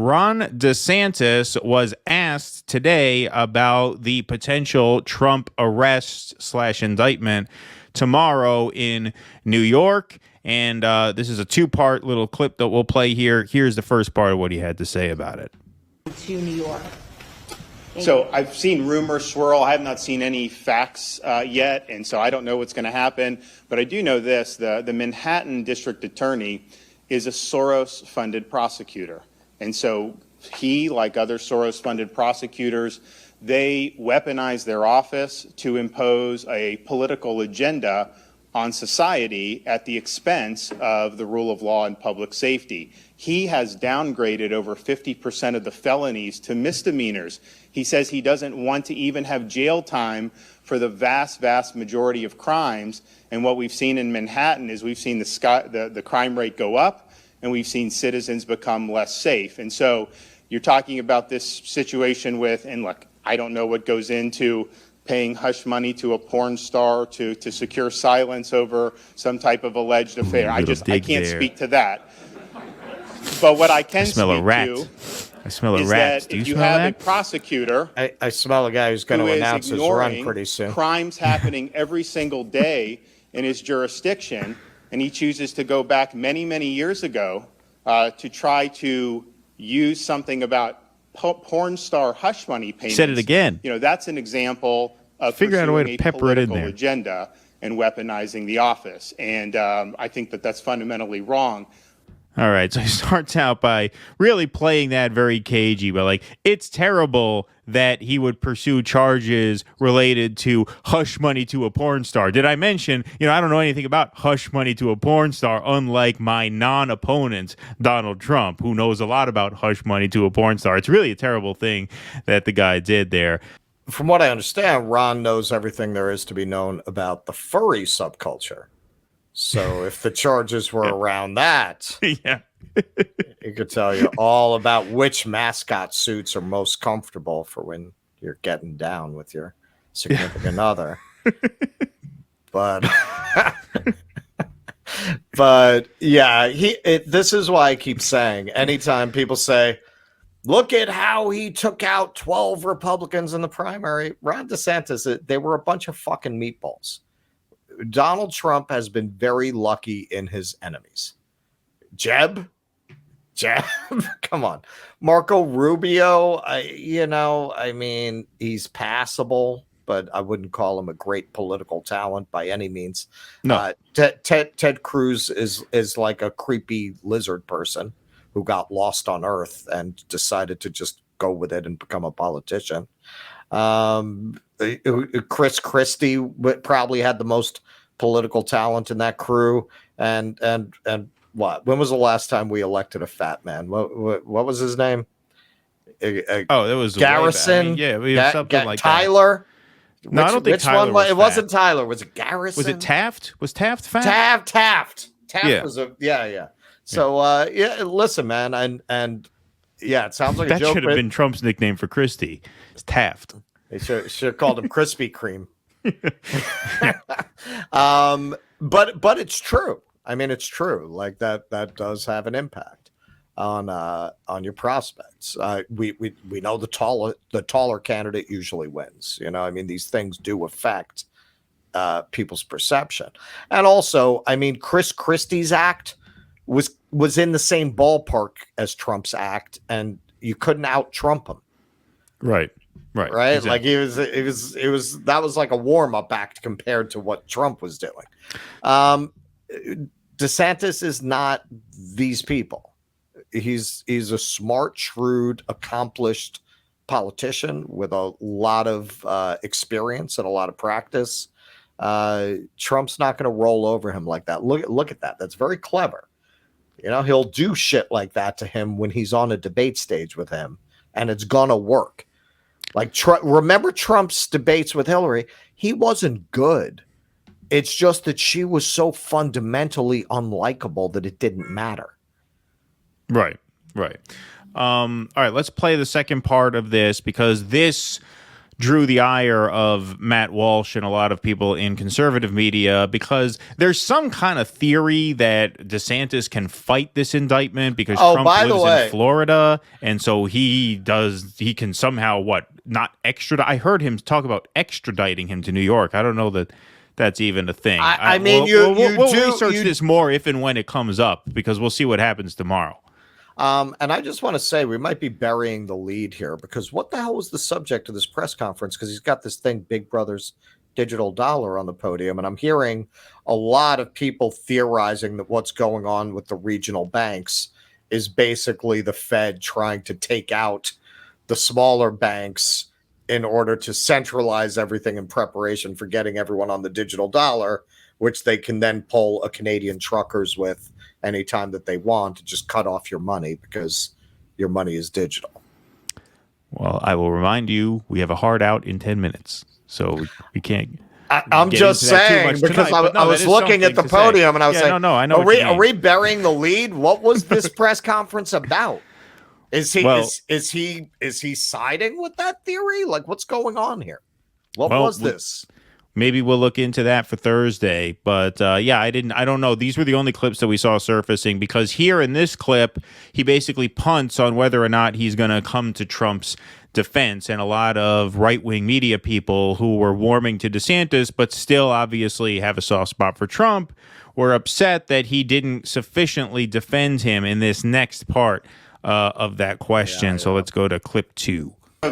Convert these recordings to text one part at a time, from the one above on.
Ron DeSantis was asked today about the potential Trump arrest/indictment tomorrow in New York. And this is a two-part little clip that we'll play here. Here's the first part of what he had to say about it. To New York. So I've seen rumors swirl. I have not seen any facts yet, and so I don't know what's going to happen. But I do know this: the Manhattan District Attorney is a Soros-funded prosecutor. And so he, like other Soros-funded prosecutors, they weaponize their office to impose a political agenda on society at the expense of the rule of law and public safety. He has downgraded over 50% of the felonies to misdemeanors. He says he doesn't want to even have jail time for the vast, vast majority of crimes. And what we've seen in Manhattan is we've seen the crime rate go up, and we've seen citizens become less safe. And so you're talking about this situation with, and look, I don't know what goes into paying hush money to a porn star to secure silence over some type of alleged affair. I can't speak to that. But what I can speak to I smell a is rat. that Do you if you smell have that? a prosecutor I smell a guy who's going who to is announce his run ignoring pretty soon. crimes happening every single day in his jurisdiction, and he chooses to go back many, many years ago to try to use something about porn star hush money payments. Said it again. You know, that's an example of Figure out a way pursuing to pepper it in political there. agenda and weaponizing the office. And I think that that's fundamentally wrong. All right, so he starts out by really playing that very cagey, but like, it's terrible that he would pursue charges related to hush money to a porn star. Did I mention, I don't know anything about hush money to a porn star, unlike my non-opponent, Donald Trump, who knows a lot about hush money to a porn star. It's really a terrible thing that the guy did there. From what I understand, Ron knows everything there is to be known about the furry subculture. So if the charges were around that, Yeah. he could tell you all about which mascot suits are most comfortable for when you're getting down with your significant other. But yeah, this is why I keep saying, anytime people say, look at how he took out 12 Republicans in the primary, Ron DeSantis, they were a bunch of fucking meatballs. Donald Trump has been very lucky in his enemies. Jeb, come on. Marco Rubio, he's passable, but I wouldn't call him a great political talent by any means. No. Ted Cruz is like a creepy lizard person who got lost on Earth and decided to just go with it and become a politician. Chris Christie probably had the most political talent in that crew. And what? When was the last time we elected a fat man? What was his name? That was Garrison. We have something like Tyler. That. No, I don't think Tyler was it wasn't Tyler. Was it Garrison? Was it Taft? Was Taft fat? Taft was yeah. So listen, man, and yeah, it sounds like that a joke. Should have been Trump's nickname for Christie. It's Taft. They should have called him Krispy Kreme. But it's true. I mean, it's true. Like that does have an impact on your prospects. We know the taller candidate usually wins. I mean, these things do affect people's perception. And also, I mean, Chris Christie's act was in the same ballpark as Trump's act, and you couldn't out Trump him. Right. Exactly. Like that was like a warm-up act compared to what Trump was doing. DeSantis is not these people. He's a smart, shrewd, accomplished politician with a lot of experience and a lot of practice. Trump's not going to roll over him like that. Look at that. That's very clever. He'll do shit like that to him when he's on a debate stage with him, and it's gonna work. Like, remember Trump's debates with Hillary? He wasn't good. It's just that she was so fundamentally unlikable that it didn't matter. Right. All right, let's play the second part of this, because this drew the ire of Matt Walsh and a lot of people in conservative media, because there's some kind of theory that DeSantis can fight this indictment because Trump lives in Florida, and so he can somehow not extradite. I heard him talk about extraditing him to New York. I don't know that that's even a thing. I mean, we'll research this more if and when it comes up, because we'll see what happens tomorrow. And I just want to say we might be burying the lead here, because what the hell was the subject of this press conference? Because he's got this thing, Big Brother's digital dollar, on the podium. And I'm hearing a lot of people theorizing that what's going on with the regional banks is basically the Fed trying to take out the smaller banks in order to centralize everything in preparation for getting everyone on the digital dollar, which they can then pull a Canadian truckers with anytime that they want to just cut off your money because your money is digital. Well, I will remind you, we have a hard out in 10 minutes, so we can't. I'm just saying, because I was looking at the podium and I was saying, I know. Are we burying the lead? What was this press conference about? Is he siding with that theory? Like, what's going on here? What was this? Maybe we'll look into that for Thursday. But I don't know. These were the only clips that we saw surfacing, because here in this clip, he basically punts on whether or not he's going to come to Trump's defense. And a lot of right-wing media people who were warming to DeSantis, but still obviously have a soft spot for Trump, were upset that he didn't sufficiently defend him in this next part of that question. So let's go to clip 2. We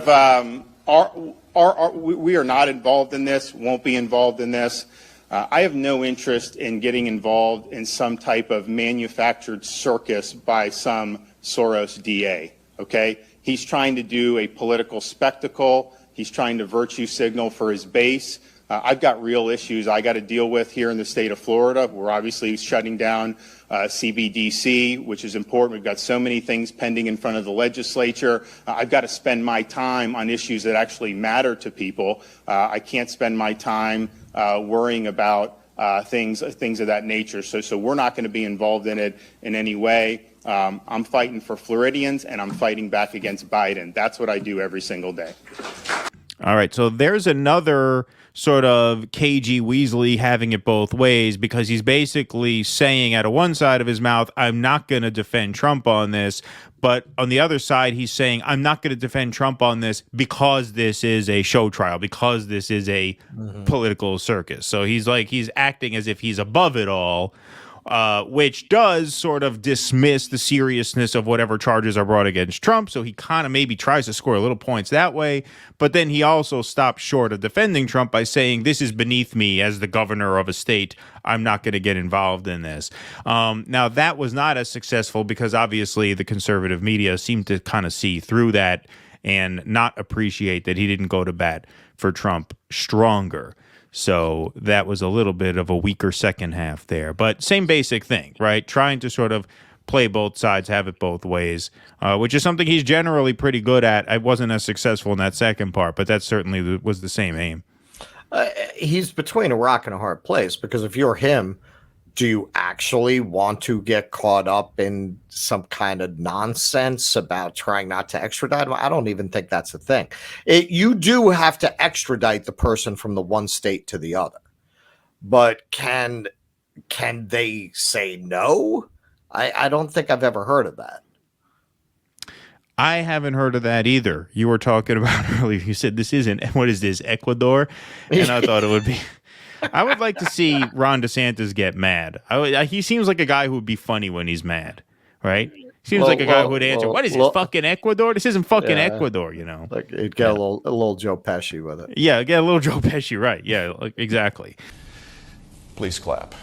are not involved in this, won't be involved in this. I have no interest in getting involved in some type of manufactured circus by some Soros DA, okay? He's trying to do a political spectacle. He's trying to virtue signal for his base. I've got real issues I got to deal with here in the state of Florida. We're obviously shutting down CBDC, which is important. We've got so many things pending in front of the legislature. I've got to spend my time on issues that actually matter to people. I can't spend my time worrying about things of that nature. So we're not going to be involved in it in any way. I'm fighting for Floridians, and I'm fighting back against Biden. That's what I do every single day. All right, so there's another sort of cagey Weaselly having it both ways, because he's basically saying out of one side of his mouth, I'm not going to defend Trump on this. But on the other side, he's saying, I'm not going to defend Trump on this because this is a show trial, because this is a political circus. So he's acting as if he's above it all, which does sort of dismiss the seriousness of whatever charges are brought against Trump. So he kind of maybe tries to score a little points that way. But then he also stops short of defending Trump by saying, this is beneath me as the governor of a state. I'm not going to get involved in this. Now, that was not as successful, because obviously the conservative media seemed to kind of see through that and not appreciate that he didn't go to bat for Trump stronger. So that was a little bit of a weaker second half there. But same basic thing, right? Trying to sort of play both sides, have it both ways, which is something he's generally pretty good at. I wasn't as successful in that second part, but that certainly was the same aim. He's between a rock and a hard place, because if you're him, do you actually want to get caught up in some kind of nonsense about trying not to extradite him? I don't even think that's a thing. You do have to extradite the person from the one state to the other, but can they say no? I don't think I've ever heard of that. I haven't heard of that either. You were talking about earlier, you said this isn't, what is this, Ecuador? And I thought it would be... I would like to see Ron DeSantis get mad. He seems like a guy who would be funny when he's mad, right? Seems like a guy who would answer, what is this, fucking Ecuador? This isn't fucking Ecuador, you know? Like, it'd get a little Joe Pesci with it. Yeah, get a little Joe Pesci, right. Yeah, exactly. Please clap.